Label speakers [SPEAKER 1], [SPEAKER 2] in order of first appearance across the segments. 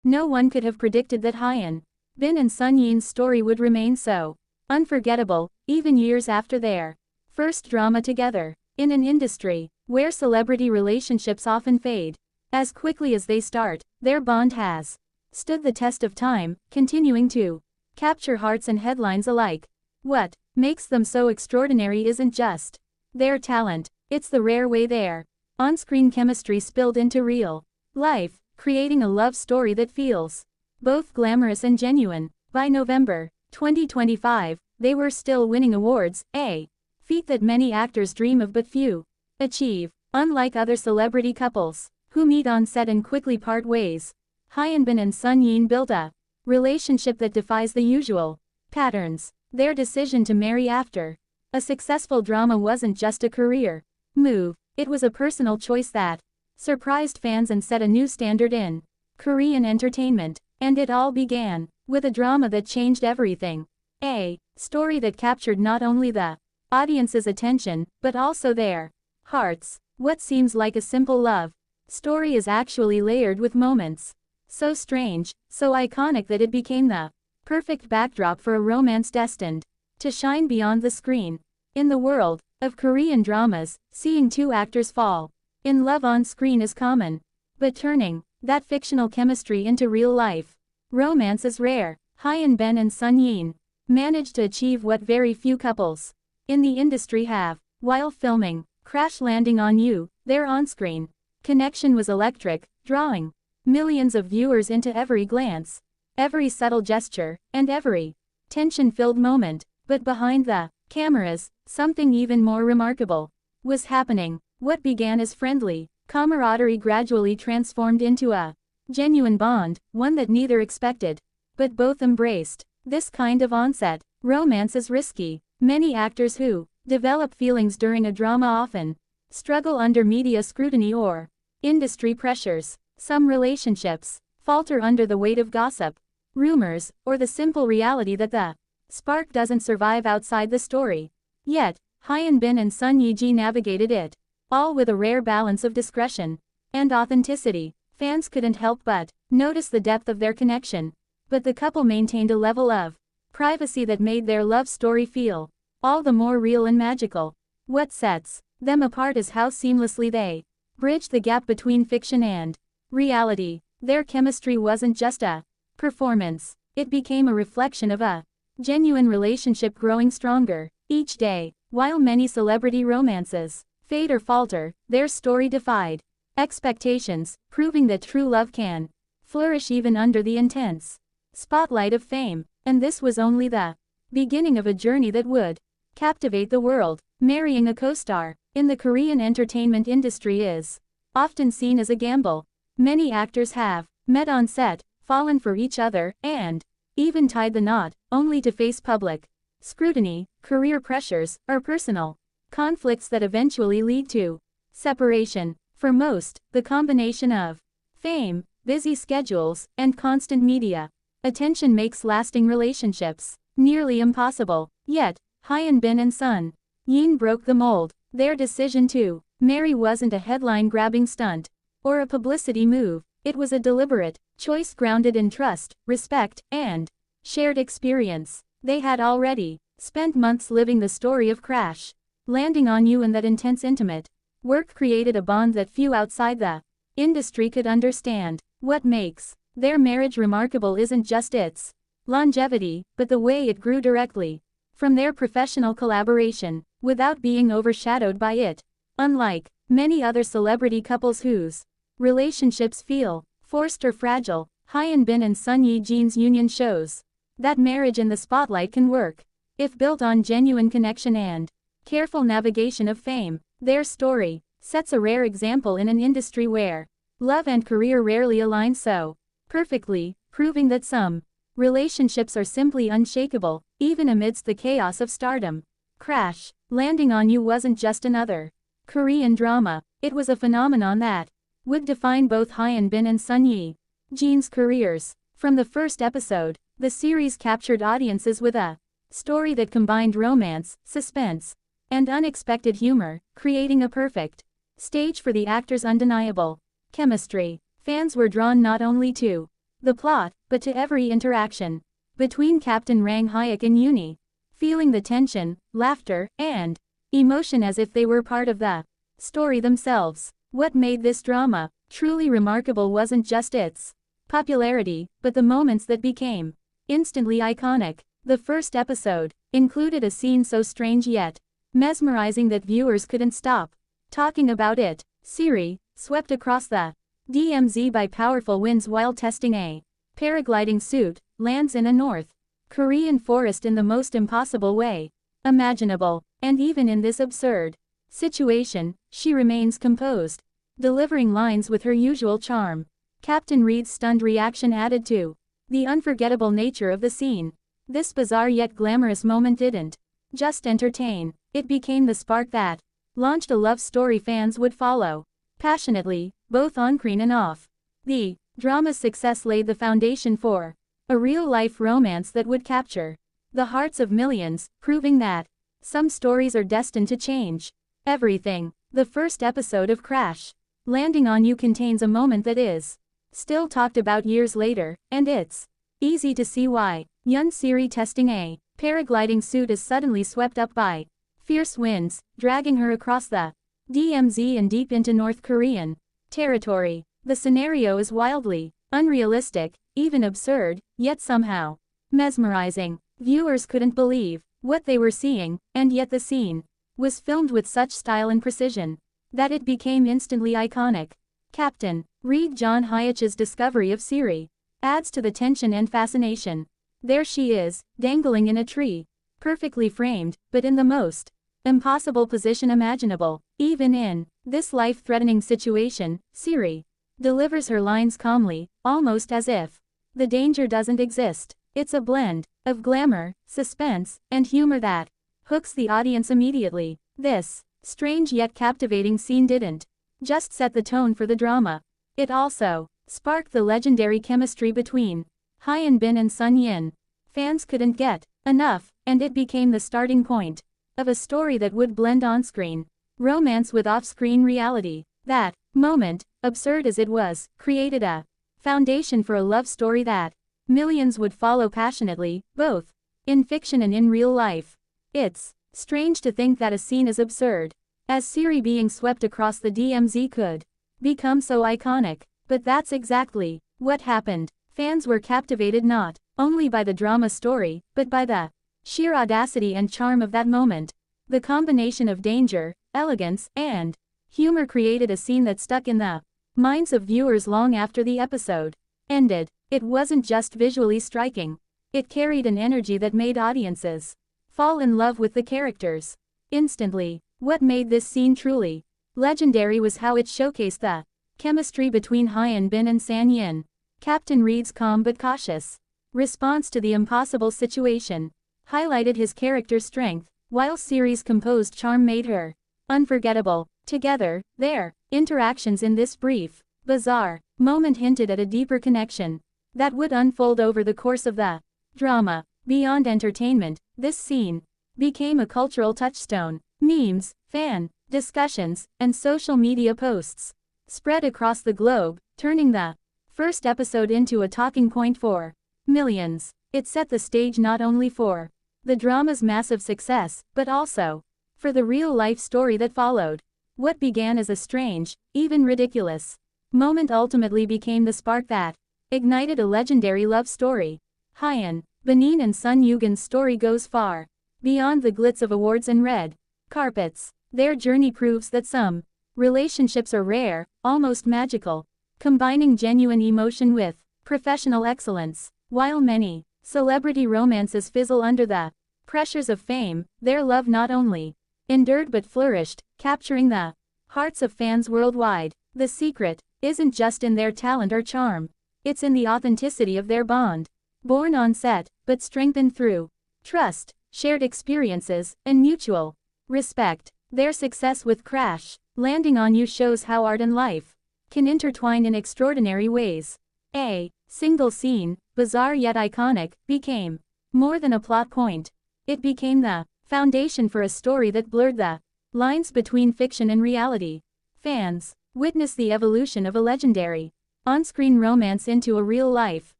[SPEAKER 1] No one could have predicted that Hyun Bin and Sun Yin's story would remain so unforgettable, even years after their first drama together. In an industry where celebrity relationships often fade as quickly as they start, their bond has stood the test of time, continuing to capture hearts and headlines alike. What makes them so extraordinary isn't just their talent, it's the rare way their on-screen chemistry spilled into real life, creating a love story that feels both glamorous and genuine. By November 2025, they were still winning awards, a feat that many actors dream of but few achieve. Unlike other celebrity couples who meet on set and quickly part ways, Hyun Bin and Sun Yin built a relationship that defies the usual patterns. Their decision to marry after a successful drama wasn't just a career move, it was a personal choice that surprised fans and set a new standard in Korean entertainment. And it all began with a drama that changed everything. A story that captured not only the audience's attention, but also their hearts. What seems like a simple love story is actually layered with moments so strange, so iconic that it became the perfect backdrop for a romance destined to shine beyond the screen. In the world of Korean dramas, seeing two actors fall in love on screen is common, but turning that fictional chemistry into real-life romance is rare. Hyun Bin and Sun Yin managed to achieve what very few couples in the industry have. While filming Crash Landing on You, their on-screen connection was electric, drawing millions of viewers into every glance, every subtle gesture, and every tension-filled moment. But behind the cameras, something even more remarkable was happening. What began as friendly camaraderie gradually transformed into a genuine bond, one that neither expected, but both embraced. This kind of onset romance is risky. Many actors who develop feelings during a drama often struggle under media scrutiny or industry pressures. Some relationships falter under the weight of gossip, rumors, or the simple reality that the spark doesn't survive outside the story. Yet, Hyun Bin and Sun Yejin navigated it all with a rare balance of discretion and authenticity. Fans couldn't help but notice the depth of their connection, but the couple maintained a level of privacy that made their love story feel all the more real and magical. What sets them apart is how seamlessly they bridged the gap between fiction and reality. Their chemistry wasn't just a performance, it became a reflection of a genuine relationship growing stronger each day. While many celebrity romances fade or falter, their story defied expectations, proving that true love can flourish even under the intense spotlight of fame. And this was only the beginning of a journey that would captivate the world. Marrying a co-star in the Korean entertainment industry is often seen as a gamble. Many actors have met on set, fallen for each other, and even tied the knot, only to face public scrutiny, career pressures, or personal conflicts that eventually lead to separation. For most, the combination of fame, busy schedules, and constant media attention makes lasting relationships nearly impossible. Yet, Hyun Bin and Sun Yin broke the mold. Their decision to marry wasn't a headline-grabbing stunt or a publicity move. It was a deliberate choice grounded in trust, respect, and shared experience. They had already spent months living the story of Crash Landing on You, and that intense intimate work created a bond that few outside the industry could understand. What makes their marriage remarkable isn't just its longevity, but the way it grew directly from their professional collaboration, without being overshadowed by it. Unlike many other celebrity couples whose relationships feel forced or fragile, Hyun Bin and Sun Yejin's union shows that marriage in the spotlight can work if built on genuine connection and careful navigation of fame. Their story sets a rare example in an industry where love and career rarely align so perfectly, proving that some relationships are simply unshakable, even amidst the chaos of stardom. Crash Landing on You wasn't just another Korean drama, it was a phenomenon that would define both Hyun Bin and Sun Yejin's careers. From the first episode, the series captured audiences with a story that combined romance, suspense, and unexpected humor, creating a perfect stage for the actors' undeniable chemistry. Fans were drawn not only to the plot, but to every interaction between Captain Rang Hyuk and Uni. Feeling the tension, laughter, and emotion as if they were part of the story themselves. What made this drama truly remarkable wasn't just its popularity, but the moments that became instantly iconic. The first episode included a scene so strange yet mesmerizing that viewers couldn't stop talking about it. Siri, swept across the DMZ by powerful winds while testing a paragliding suit, lands in a North Korean forest in the most impossible way imaginable. And even in this absurd situation, she remains composed, delivering lines with her usual charm. Captain Reed's stunned reaction added to the unforgettable nature of the scene. This bizarre yet glamorous moment didn't just entertain, it became the spark that launched a love story fans would follow passionately, both on-screen and off. The drama's success laid the foundation for a real-life romance that would capture the hearts of millions, proving that some stories are destined to change everything. The first episode of Crash Landing on You contains a moment that is still talked about years later, and it's easy to see why. Hyun Siri testing a paragliding suit is suddenly swept up by fierce winds, dragging her across the DMZ and deep into North Korean territory. The scenario is wildly unrealistic, even absurd, yet somehow mesmerizing. Viewers couldn't believe what they were seeing, and yet the scene was filmed with such style and precision that it became instantly iconic. Captain Reed John Hyuk's discovery of Siri adds to the tension and fascination. There she is, dangling in a tree, perfectly framed, but in the most impossible position imaginable. Even in this life-threatening situation, Siri delivers her lines calmly, almost as if the danger doesn't exist. It's a blend of glamour, suspense, and humor that hooks the audience immediately. This strange yet captivating scene didn't just set the tone for the drama. It also sparked the legendary chemistry between Hyun Bin and Sun Yin. Fans couldn't get enough, and it became the starting point of a story that would blend on-screen romance with off-screen reality. That moment, absurd as it was, created a foundation for a love story that millions would follow passionately, both in fiction and in real life. It's strange to think that a scene as absurd as Siri being swept across the DMZ could become so iconic, but that's exactly what happened. Fans were captivated not only by the drama story, but by the sheer audacity and charm of that moment. The combination of danger, elegance, and humor created a scene that stuck in the minds of viewers long after the episode ended. It wasn't just visually striking. It carried an energy that made audiences fall in love with the characters instantly. What made this scene truly legendary was how it showcased the chemistry between Hyun Bin and San Yin. Captain Reed's calm but cautious response to the impossible situation highlighted his character's strength, while Siri's composed charm made her unforgettable. Together, their interactions in this brief, bizarre moment hinted at a deeper connection that would unfold over the course of the drama. Beyond entertainment, this scene became a cultural touchstone. Memes, fan discussions, and social media posts spread across the globe, turning the first episode into a talking point for millions. It set the stage not only for the drama's massive success, but also for the real-life story that followed. What began as a strange, even ridiculous moment ultimately became the spark that ignited a legendary love story. Hyun Bin and Sun Yugin's story goes far beyond the glitz of awards and red carpets. Their journey proves that some relationships are rare, almost magical, combining genuine emotion with professional excellence. While many celebrity romances fizzle under the pressures of fame, their love not only endured but flourished, capturing the hearts of fans worldwide. The secret isn't just in their talent or charm, it's in the authenticity of their bond. Born on set, but strengthened through trust, shared experiences, and mutual respect. Their success with Crash Landing on You shows how art and life can intertwine in extraordinary ways. A single scene, bizarre yet iconic, became more than a plot point. It became the foundation for a story that blurred the lines between fiction and reality. Fans witnessed the evolution of a legendary on-screen romance into a real-life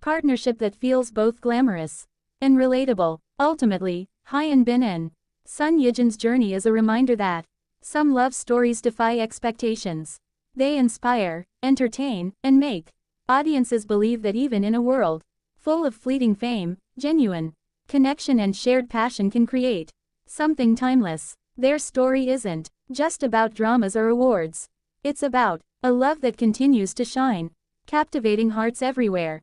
[SPEAKER 1] partnership that feels both glamorous and relatable. Ultimately, Hyun Bin and Sun Yejin's journey is a reminder that some love stories defy expectations. They inspire, entertain, and make audiences believe that even in a world full of fleeting fame, genuine connection and shared passion can create something timeless. Their story isn't just about dramas or awards. It's about a love that continues to shine, captivating hearts everywhere.